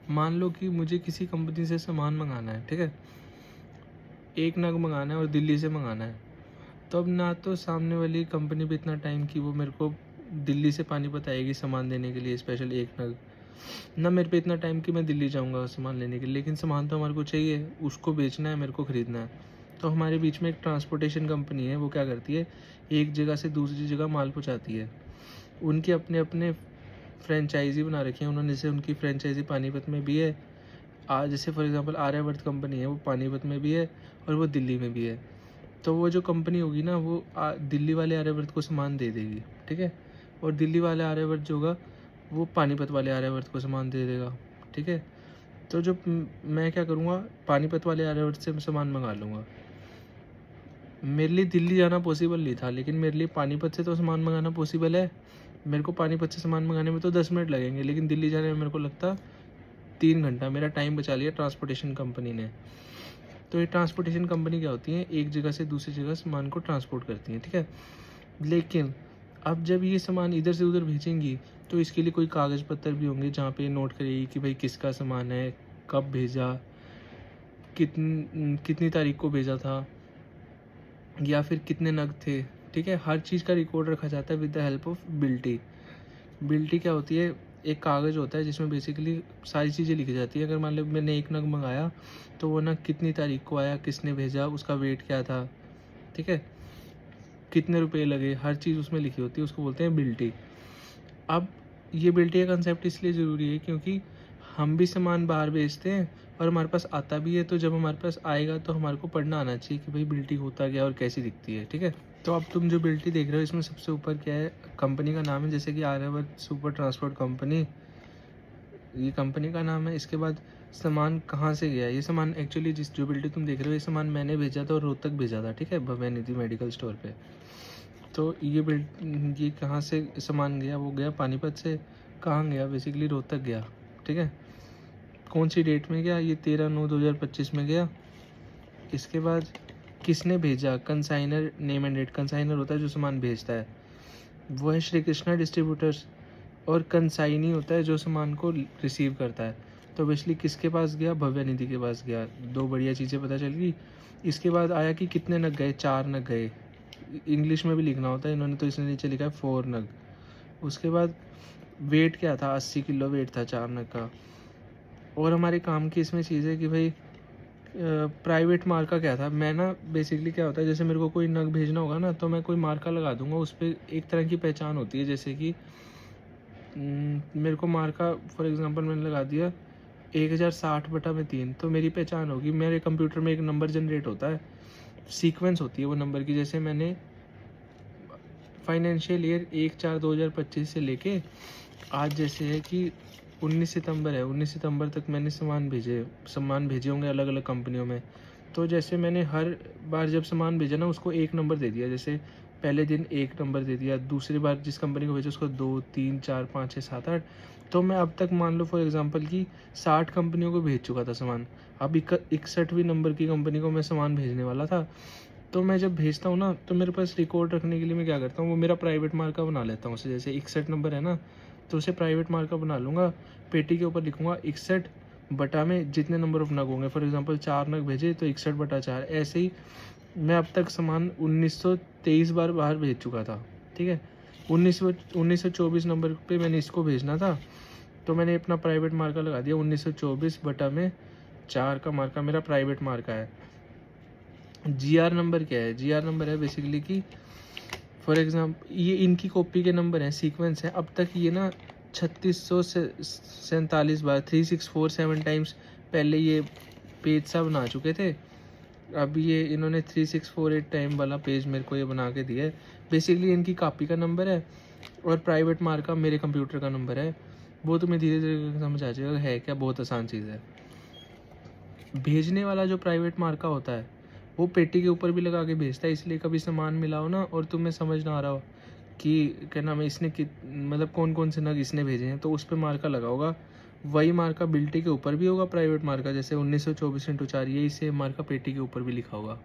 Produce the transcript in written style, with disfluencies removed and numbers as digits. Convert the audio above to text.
मान लो कि मुझे किसी कंपनी से सामान मंगाना है, ठीक है, 1 नग मंगाना है और दिल्ली से मंगाना है। तो अब ना तो सामने वाली कंपनी पे इतना टाइम कि वो मेरे को दिल्ली से पानीपत आएगी सामान देने के लिए स्पेशल 1 नग, ना मेरे पे इतना टाइम कि मैं दिल्ली जाऊँगा सामान लेने के लिए। लेकिन सामान तो हमारे को चाहिए, उसको बेचना है, मेरे को ख़रीदना है। तो हमारे बीच में एक ट्रांसपोर्टेशन कंपनी है, वो क्या करती है, एक जगह से दूसरी जगह माल पहुँचाती है। उनके अपने-अपने फ्रेंचाइज़ी बना रखी है उन्होंने, जैसे उनकी फ्रेंचाइज़ी पानीपत में भी है। जैसे फॉर एग्ज़ाम्पल आर्यावर्त कंपनी है, वो पानीपत में भी है और वो दिल्ली में भी है। तो वो जो कंपनी होगी ना, वो दिल्ली वाले आर्यावर्त को सामान दे देगी, ठीक है? और दिल्ली वाला आर्यावर्त जो होगा, वो पानीपत वाले आर्यावर्त को सामान दे देगा, ठीक है? तो जो मैं क्या करूँगा, पानीपत वाले आर्यावर्त से सामान मँगा लूँगा। मेरे लिए दिल्ली जाना पॉसिबल नहीं था, लेकिन मेरे लिए पानीपत से तो सामान मँगाना पॉसिबल है। मेरे को पानीपत से सामान मँगाने में तो 10 मिनट लगेंगे, लेकिन दिल्ली जाने में मेरे को लगता 3 घंटा। मेरा टाइम बचा लिया ट्रांसपोर्टेशन कंपनी ने। तो ये ट्रांसपोर्टेशन कंपनी क्या होती है, एक जगह से दूसरी जगह सामान को ट्रांसपोर्ट करती हैं, ठीक है? लेकिन अब जब ये सामान इधर से उधर भेजेंगी, तो इसके लिए कोई कागज़ पत्तर भी होंगे जहाँ पे नोट करेगी कि भाई किसका सामान है, कब भेजा, कितनी तारीख को भेजा था, या फिर कितने नग थे, ठीक है? हर चीज़ का रिकॉर्ड रखा जाता है विद द हेल्प ऑफ बिल्टी। बिल्टी क्या होती है, एक कागज़ होता है जिसमें बेसिकली सारी चीज़ें लिखी जाती है। अगर मान लो मैंने 1 नग मँगाया, तो वो नग कितनी तारीख को आया, किसने भेजा, उसका वेट क्या था, ठीक है? कितने रुपए लगे, हर चीज़ उसमें लिखी होती है, उसको बोलते हैं बिल्टी। अब ये बिल्टी का कंसेप्ट इसलिए ज़रूरी है क्योंकि हम भी सामान बाहर भेजते हैं और हमारे पास आता भी है, तो जब हमारे पास आएगा तो हमारे को पढ़ना आना चाहिए कि भाई बिल्टी होता क्या है और कैसी दिखती है, ठीक है? तो अब तुम जो बिल्टी देख रहे हो, इसमें सबसे ऊपर क्या है, कंपनी का नाम है, जैसे कि आर्यावर्त सुपर ट्रांसपोर्ट कंपनी, ये कंपनी का नाम है। इसके बाद सामान कहाँ से गया, ये सामान एक्चुअली जो बिल्टी तुम देख रहे हो, ये सामान मैंने भेजा था और रोहतक भेजा था, ठीक है, भव्य निधि मेडिकल स्टोर पे। तो ये कहाँ से सामान गया, वो गया पानीपत से। कहाँ गया, बेसिकली रोहतक गया, ठीक है। कौन सी डेट में गया, ये 13/9/2025 में गया। इसके बाद किसने भेजा, consignor name and date, consignor होता है जो सामान भेजता है, वो है श्री कृष्णा डिस्ट्रीब्यूटर्स। और कंसाइनी होता है जो सामान को रिसीव करता है। तो बेसिकली किसके पास गया, भव्य निधि के पास गया। 2 बढ़िया चीज़ें पता चल गई। इसके बाद आया कि कितने नग गए, 4 नग गए। इंग्लिश में भी लिखना होता है, इन्होंने तो इसने नीचे लिखा है 4 नग। उसके बाद वेट क्या था, 80 किलो वेट था 4 नग का। और हमारे काम की इसमें चीज़ है कि भाई प्राइवेट मार्का क्या था। मैं ना बेसिकली क्या होता है, जैसे मेरे को कोई नग भेजना होगा ना, तो मैं कोई मार्का लगा दूंगा, उस पर एक तरह की पहचान होती है। जैसे कि मेरे को मार्का फॉर एग्जांपल मैंने लगा दिया 1060/3, तो मेरी पहचान होगी। मेरे कंप्यूटर में एक नंबर जनरेट होता है, सीक्वेंस होती है वो नंबर की। जैसे मैंने फाइनेंशियल ईयर 1/4/2025 से लेके आज जैसे है कि 19 सितंबर है, 19 सितंबर तक मैंने सामान भेजे होंगे अलग अलग कंपनियों में। तो जैसे मैंने हर बार जब सामान भेजा ना, उसको एक नंबर दे दिया। जैसे पहले दिन 1 नंबर दे दिया, दूसरी बार जिस कंपनी को भेजा उसको 2, 3, 4, 5, 6, 7, 8। तो मैं अब तक मान लो फॉर एग्जांपल कि 60 कंपनियों को भेज चुका था सामान। अब 61वीं नंबर की कंपनी को मैं सामान भेजने वाला था। तो मैं जब भेजता हूँ ना, तो मेरे पास रिकॉर्ड रखने के लिए मैं क्या करता हूँ, वो मेरा प्राइवेट मार्का बना लेता हूँ उसे। जैसे 61 नंबर है ना, तो उसे प्राइवेट मार्का बना लूँगा। पेटी के ऊपर लिखूँगा 61 बटा में जितने नंबर ऑफ नग होंगे। फॉर एग्जांपल 4 नग भेजे तो 61/4। ऐसे ही मैं अब तक सामान 1923 बार बाहर भेज चुका था, ठीक है। 1924 नंबर पे मैंने इसको भेजना था, तो मैंने अपना प्राइवेट मार्का लगा दिया। 1924 बटा में 4 का मार्का मेरा प्राइवेट मार्का है। GR नंबर क्या है, GR नंबर है बेसिकली कि फॉर एग्जांपल ये इनकी कॉपी के नंबर हैं, सीक्वेंस है। अब तक ये ना 3647 बार, 3647 टाइम्स पहले ये पेज सा बना चुके थे। अब ये इन्होंने 3648 टाइम वाला पेज मेरे को ये बना के दिया है। बेसिकली इनकी कॉपी का नंबर है और प्राइवेट मार्का मेरे कंप्यूटर का नंबर है। वो तुम्हें धीरे धीरे समझ आ जाएगा है क्या, बहुत आसान चीज़ है। भेजने वाला जो प्राइवेट मार्का होता है, वो पेटी के ऊपर भी लगा के भेजता है। इसलिए कभी सामान मिला हो ना और तुम्हें समझ ना आ रहा हो कि क्या नाम है, इसने मतलब कौन कौन से नग इसने भेजे हैं, तो उस पर मार्का लगा होगा। वही मार्का बिल्टी के ऊपर भी होगा, प्राइवेट मार्का, जैसे 1924/4, यही सेम मार्का पेटी के ऊपर भी लिखा होगा।